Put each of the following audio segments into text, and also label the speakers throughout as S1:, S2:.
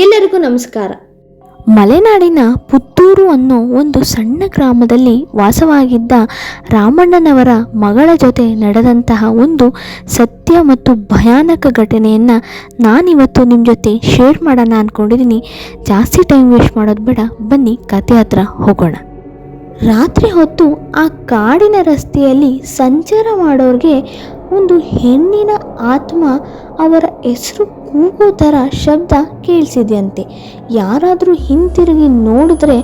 S1: ಎಲ್ಲರಿಗೂ ನಮಸ್ಕಾರ.
S2: ಮಲೆನಾಡಿನ ಪುತ್ತೂರು ಅನ್ನೋ ಒಂದು ಸಣ್ಣ ಗ್ರಾಮದಲ್ಲಿ ವಾಸವಾಗಿದ್ದ ರಾಮಣ್ಣನವರ ಮಗಳ ಜೊತೆ ನಡೆದಂತಹ ಒಂದು ಸತ್ಯ ಮತ್ತು ಭಯಾನಕ ಘಟನೆಯನ್ನು ನಾನಿವತ್ತು ನಿಮ್ಮ ಜೊತೆ ಶೇರ್ ಮಾಡೋಣ ಅಂದ್ಕೊಂಡಿದ್ದೀನಿ. ಜಾಸ್ತಿ ಟೈಮ್ ವೇಸ್ಟ್ ಮಾಡೋದು ಬೇಡ, ಬನ್ನಿ ಕತೆ ಹತ್ರ ಹೋಗೋಣ. ರಾತ್ರಿ ಹೊತ್ತು ಆ ಕಾಡಿನ ರಸ್ತೆಯಲ್ಲಿ ಸಂಚಾರ ಮಾಡೋರಿಗೆ ಒಂದು ಹೆಣ್ಣಿನ ಆತ್ಮ ಅವರ ಹೆಸರು ಕೂಗೋ ಥರ ಶಬ್ದ ಕೇಳಿಸಿದೆಯಂತೆ. ಯಾರಾದರೂ ಹಿಂತಿರುಗಿ ನೋಡಿದ್ರೆ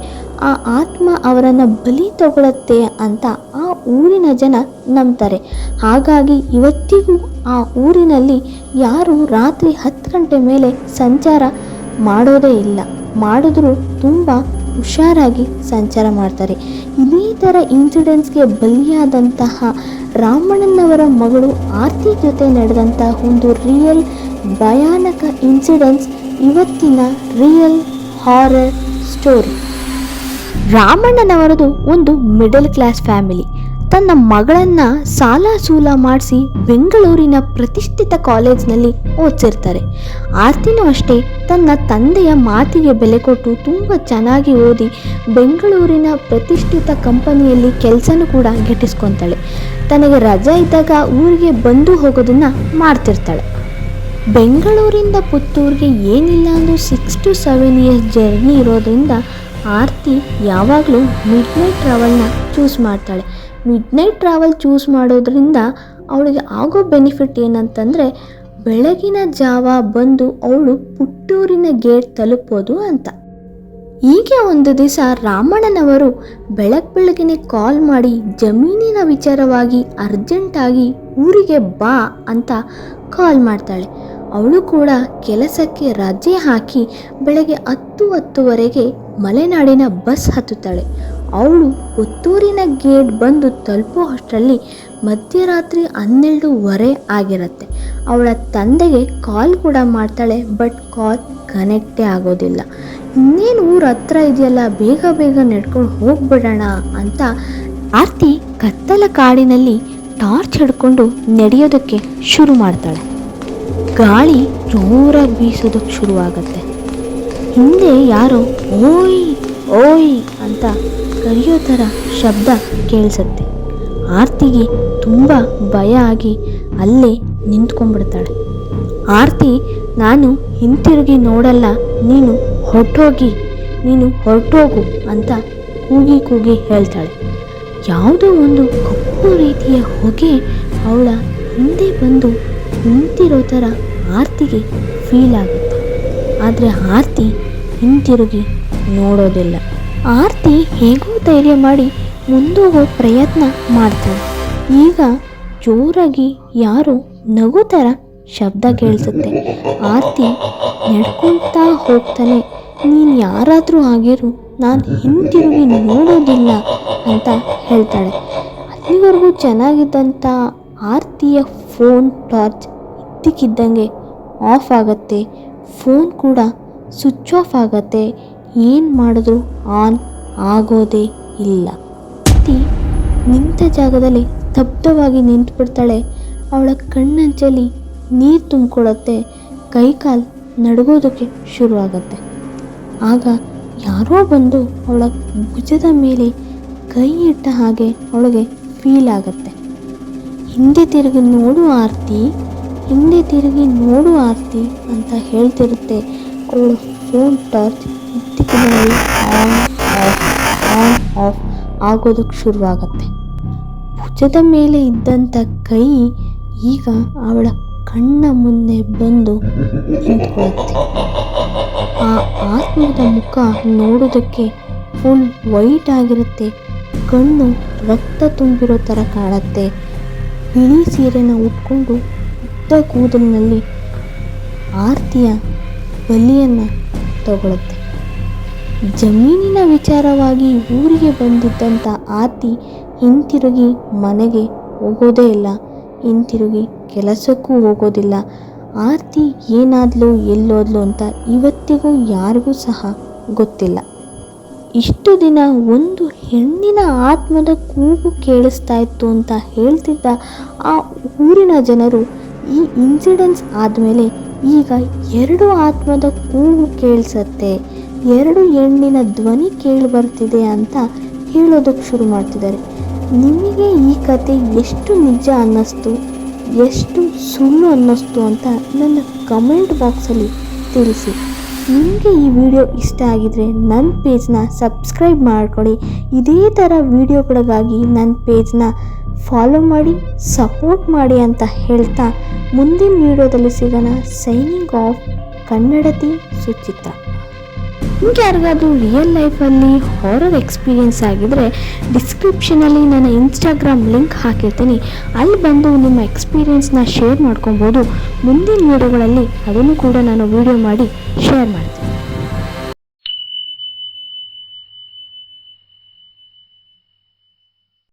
S2: ಆ ಆತ್ಮ ಅವರನ್ನು ಬಲಿ ತಗೊಳುತ್ತೆ ಅಂತ ಆ ಊರಿನ ಜನ ನಂಬ್ತಾರೆ. ಹಾಗಾಗಿ ಇವತ್ತಿಗೂ ಆ ಊರಿನಲ್ಲಿ ಯಾರು ರಾತ್ರಿ 10 ಗಂಟೆ ಮೇಲೆ ಸಂಚಾರ ಮಾಡೋದೇ ಇಲ್ಲ. ಮಾಡಿದ್ರೂ ತುಂಬ ಹುಷಾರಾಗಿ ಸಂಚಾರ ಮಾಡ್ತಾರೆ. ಇದೇ ಥರ ಇನ್ಸಿಡೆಂಟ್ಸ್ಗೆ ಬಲಿಯಾದಂತಹ ರಾಮಣ್ಣನವರ ಮಗಳು ಆರ್ತಿ ಜೊತೆ ನಡೆದಂತಹ ಒಂದು ರಿಯಲ್ ಭಯಾನಕ ಇನ್ಸಿಡೆಂಟ್ಸ್ ಇವತ್ತಿನ ರಿಯಲ್ ಹಾರರ್ ಸ್ಟೋರಿ. ರಾಮಣ್ಣನವರದು ಒಂದು ಮಿಡಲ್ ಕ್ಲಾಸ್ ಫ್ಯಾಮಿಲಿ. ತನ್ನ ಮಗಳನ್ನು ಸಾಲ ಸೂಲ ಮಾಡಿಸಿ ಬೆಂಗಳೂರಿನ ಪ್ರತಿಷ್ಠಿತ ಕಾಲೇಜ್ನಲ್ಲಿ ಓದಿಸಿರ್ತಾರೆ. ಆರ್ತಿನೂ ಅಷ್ಟೇ ತನ್ನ ತಂದೆಯ ಮಾತಿಗೆ ಬೆಲೆ ಕೊಟ್ಟು ತುಂಬ ಚೆನ್ನಾಗಿ ಓದಿ ಬೆಂಗಳೂರಿನ ಪ್ರತಿಷ್ಠಿತ ಕಂಪನಿಯಲ್ಲಿ ಕೆಲಸನೂ ಕೂಡ ಗಿಟ್ಟಿಸ್ಕೊತಾಳೆ. ತನಗೆ ರಜೆ ಇದ್ದಾಗ ಊರಿಗೆ ಬಂದು ಹೋಗೋದನ್ನು ಮಾಡ್ತಿರ್ತಾಳೆ. ಬೆಂಗಳೂರಿಂದ ಪುತ್ತೂರಿಗೆ ಏನಿಲ್ಲ ಅಂದರೂ 6 to 7 years ಜರ್ನಿ ಇರೋದ್ರಿಂದ ಆರ್ತಿ ಯಾವಾಗಲೂ ಮಿಡ್ನೈಟ್ ಟ್ರಾವೆಲ್ನ ಚೂಸ್ ಮಾಡ್ತಾಳೆ. ಮಿಡ್ನೈಟ್ ಟ್ರಾವೆಲ್ ಚೂಸ್ ಮಾಡೋದ್ರಿಂದ ಅವಳಿಗೆ ಆಗೋ ಬೆನಿಫಿಟ್ ಏನಂತಂದರೆ ಬೆಳಗಿನ ಜಾವ ಬಂದು ಅವಳು ಪುತ್ತೂರಿನ ಗೇಟ್ ತಲುಪೋದು ಅಂತ. ಹೀಗೆ ಒಂದು ದಿವಸ ರಾಮಣ್ಣನವರು ಬೆಳಗ್ಗೆನೆ ಕಾಲ್ ಮಾಡಿ ಜಮೀನಿನ ವಿಚಾರವಾಗಿ ಅರ್ಜೆಂಟಾಗಿ ಊರಿಗೆ ಬಾ ಅಂತ ಕಾಲ್ ಮಾಡ್ತಾಳೆ. ಅವಳು ಕೂಡ ಕೆಲಸಕ್ಕೆ ರಜೆ ಹಾಕಿ ಬೆಳಗ್ಗೆ 10-10:30 ಮಲೆನಾಡಿನ ಬಸ್ ಹತ್ತುತ್ತಾಳೆ. ಅವಳು ಪುತ್ತೂರಿನ ಗೇಟ್ ಬಂದು ತಲುಪೋ ಅಷ್ಟರಲ್ಲಿ ಮಧ್ಯರಾತ್ರಿ 12:15 ಆಗಿರುತ್ತೆ. ಅವಳ ತಂದೆಗೆ ಕಾಲ್ ಕೂಡ ಮಾಡ್ತಾಳೆ, ಬಟ್ ಕಾಲ್ ಕನೆಕ್ಟೇ ಆಗೋದಿಲ್ಲ. ಇನ್ನೇನು ಊರ ಹತ್ರ ಇದೆಯಲ್ಲ, ಬೇಗ ಬೇಗ ನಡ್ಕೊಂಡು ಹೋಗ್ಬಿಡೋಣ ಅಂತ ಆರ್ತಿ ಕತ್ತಲ ಕಾಡಿನಲ್ಲಿ ಟಾರ್ಚ್ ಹಿಡ್ಕೊಂಡು ನಡೆಯೋದಕ್ಕೆ ಶುರು ಮಾಡ್ತಾಳೆ. ಗಾಳಿ ಜೋರಾಗಿ ಬೀಸೋದಕ್ಕೆ ಶುರುವಾಗತ್ತೆ. ಹಿಂದೆ ಯಾರೋ ಓಯ್ ಓಯ್ ಅಂತ ಕರೆಯೋ ಥರ ಶಬ್ದ ಕೇಳಿಸುತ್ತೆ. ಆರ್ತಿಗೆ ತುಂಬ ಭಯ ಆಗಿ ಅಲ್ಲೇ ನಿಂತ್ಕೊಂಡ್ಬಿಡ್ತಾಳೆ. ಆರ್ತಿ, ನಾನು ಹಿಂತಿರುಗಿ ನೋಡಲ್ಲ, ನೀನು ಹೊರಟೋಗು ಅಂತ ಕೂಗಿ ಹೇಳ್ತಾಳೆ. ಯಾವುದೋ ಒಂದು ಕಪ್ಪು ರೀತಿಯ ಹೊಗೆ ಅವಳ ಹಿಂದೆ ಬಂದು ನಿಂತಿರೋ ಥರ ಆರ್ತಿಗೆ ಫೀಲ್ ಆಗುತ್ತೆ. ಆದರೆ ಆರ್ತಿ ಹಿಂತಿರುಗಿ ನೋಡೋದಿಲ್ಲ. ಆರ್ತಿ ಹೇಗೋ ಧೈರ್ಯ ಮಾಡಿ ಮುಂದೋಗೋ ಪ್ರಯತ್ನ ಮಾಡ್ತಾಳೆ. ಈಗ ಜೋರಾಗಿ ಯಾರೋ ನಗು ಥರ ಶಬ್ದ ಕೇಳಿಸುತ್ತೆ. ಆರ್ತಿ ನಡ್ಕೊಳ್ತಾ ಹೋಗ್ತಾನೆ, ನೀನು ಯಾರಾದರೂ ಆಗಿರು, ನಾನು ಹಿಂತಿರುಗಿ ನೋಡೋದಿಲ್ಲ ಅಂತ ಹೇಳ್ತಾಳೆ. ಅಲ್ಲಿವರೆಗೂ ಚೆನ್ನಾಗಿದ್ದಂಥ ಆರ್ತಿಯ ಫೋನ್ ಟಾರ್ಚ್ ಇದ್ದಕ್ಕಿದ್ದಂಗೆ ಆಫ್ ಆಗುತ್ತೆ. ಫೋನ್ ಕೂಡ ಸ್ವಿಚ್ ಆಫ್ ಆಗುತ್ತೆ. ಏನು ಮಾಡಿದ್ರು ಆನ್ ಆಗೋದೇ ಇಲ್ಲ. ಆರ್ತಿ ನಿಂತ ಜಾಗದಲ್ಲಿ ಸ್ತಬ್ಧವಾಗಿ ನಿಂತುಬಿಡ್ತಾಳೆ. ಅವಳ ಕಣ್ಣಂಚಲ್ಲಿ ನೀರು ತುಂಬಿಕೊಳ್ಳುತ್ತೆ. ಕೈಕಾಲು ನಡುಗೋದಕ್ಕೆ ಶುರುವಾಗತ್ತೆ. ಆಗ ಯಾರೋ ಬಂದು ಅವಳ ಭುಜದ ಮೇಲೆ ಕೈ ಇಟ್ಟ ಹಾಗೆ ಅವಳಿಗೆ ಫೀಲ್ ಆಗುತ್ತೆ. ಹಿಂದೆ ತಿರುಗಿ ನೋಡು ಆರ್ತಿ ಅಂತ ಹೇಳ್ತಿರುತ್ತೆ. ಅವಳು ಫೋನ್ ಟಾರ್ಚ್ ಇದ್ದಕ್ಕಿದ್ದಂಗೆ ಆನ್ ಆಫ್ ಆಗೋದಕ್ಕೆ ಶುರುವಾಗತ್ತೆ. ಭುಜದ ಮೇಲೆ ಇದ್ದಂಥ ಕೈ ಈಗ ಅವಳ ಕಣ್ಣ ಮುಂದೆ ಬಂದು ನಿಂತ್ಕೊಳ್ಳುತ್ತೆ. ಆ ಆತ್ಮದ ಮುಖ ನೋಡೋದಕ್ಕೆ ಫುಲ್ ವೈಟ್ ಆಗಿರುತ್ತೆ. ಕಣ್ಣು ರಕ್ತ ತುಂಬಿರೋ ಥರ ಕಾಣುತ್ತೆ. ಬಿಳಿ ಸೀರೆನ ಉಟ್ಕೊಂಡು ಉದ್ದ ಕೂದಲಿನಲ್ಲಿ ಆರ್ತಿಯ ಬಲಿಯನ್ನು ತಗೊಳುತ್ತೆ. ಜಮೀನಿನ ವಿಚಾರವಾಗಿ ಊರಿಗೆ ಬಂದಿದ್ದಂಥ ಆರ್ತಿ ಹಿಂತಿರುಗಿ ಮನೆಗೆ ಹೋಗೋದೇ ಇಲ್ಲ, ಹಿಂತಿರುಗಿ ಕೆಲಸಕ್ಕೂ ಹೋಗೋದಿಲ್ಲ. ಆರ್ತಿ ಏನಾದ್ಲು ಎಲ್ಲೋದ್ಲು ಅಂತ ಇವತ್ತಿಗೂ ಯಾರಿಗೂ ಸಹ ಗೊತ್ತಿಲ್ಲ. ಇಷ್ಟು ದಿನ ಒಂದು ಹೆಣ್ಣಿನ ಆತ್ಮದ ಕೂಗು ಕೇಳಿಸ್ತಾ ಇತ್ತು ಅಂತ ಹೇಳ್ತಿದ್ದ ಆ ಊರಿನ ಜನರು ಈ ಇನ್ಸಿಡೆನ್ಸ್ ಆದಮೇಲೆ ಈಗ 2 ಆತ್ಮದ ಕೂಗು ಕೇಳಿಸತ್ತೆ, 2 ಹೆಣ್ಣಿನ ಧ್ವನಿ ಕೇಳಿ ಬರ್ತಿದೆ ಅಂತ ಹೇಳೋದಕ್ಕೆ ಶುರು ಮಾಡ್ತಿದ್ದಾರೆ. ನಿಮಗೆ ಈ ಕತೆ ಎಷ್ಟು ನಿಜ ಅನ್ನಿಸ್ತು, ಎಷ್ಟು ಸುಳ್ಳು ಅನ್ನಿಸ್ತು ಅಂತ ನನ್ನ ಕಮೆಂಟ್ ಬಾಕ್ಸಲ್ಲಿ ತಿಳಿಸಿ. ನಿಮಗೆ ಈ ವಿಡಿಯೋ ಇಷ್ಟ ಆಗಿದರೆ ನನ್ನ ಪೇಜ್ನ ಸಬ್ಸ್ಕ್ರೈಬ್ ಮಾಡ್ಕೊಳ್ಳಿ. ಇದೇ ಥರ ವಿಡಿಯೋಗಳಿಗಾಗಿ ನನ್ನ ಪೇಜ್ನ ಫಾಲೋ ಮಾಡಿ, ಸಪೋರ್ಟ್ ಮಾಡಿ ಅಂತ ಹೇಳ್ತಾ ಮುಂದಿನ ವಿಡಿಯೋದಲ್ಲಿ ಸಿಗೋಣ. ಸೈನಿಂಗ್ ಆಫ್, ಕನ್ನಡತಿ ಸುಚಿತ್ರ. ನಿಮ್ಗೆ ಯಾರಿಗಾದ್ರೂ ರಿಯಲ್ ಲೈಫಲ್ಲಿ ಹಾರರ್ ಎಕ್ಸ್ಪೀರಿಯೆನ್ಸ್ ಆಗಿದ್ರೆ ಡಿಸ್ಕ್ರಿಪ್ಷನಲ್ಲಿ ನನ್ನ ಇನ್ಸ್ಟಾಗ್ರಾಮ್ ಲಿಂಕ್ ಹಾಕಿರ್ತೀನಿ, ಅಲ್ಲಿ ಬಂದು ನಿಮ್ಮ ಎಕ್ಸ್ಪೀರಿಯೆನ್ಸ್ನ ಶೇರ್ ಮಾಡ್ಕೊಬೋದು. ಮುಂದಿನ ವಿಡಿಯೋಗಳಲ್ಲಿ ಅದನ್ನು ಕೂಡ ನಾನು ವಿಡಿಯೋ ಮಾಡಿ ಶೇರ್ ಮಾಡ್ತೀನಿ.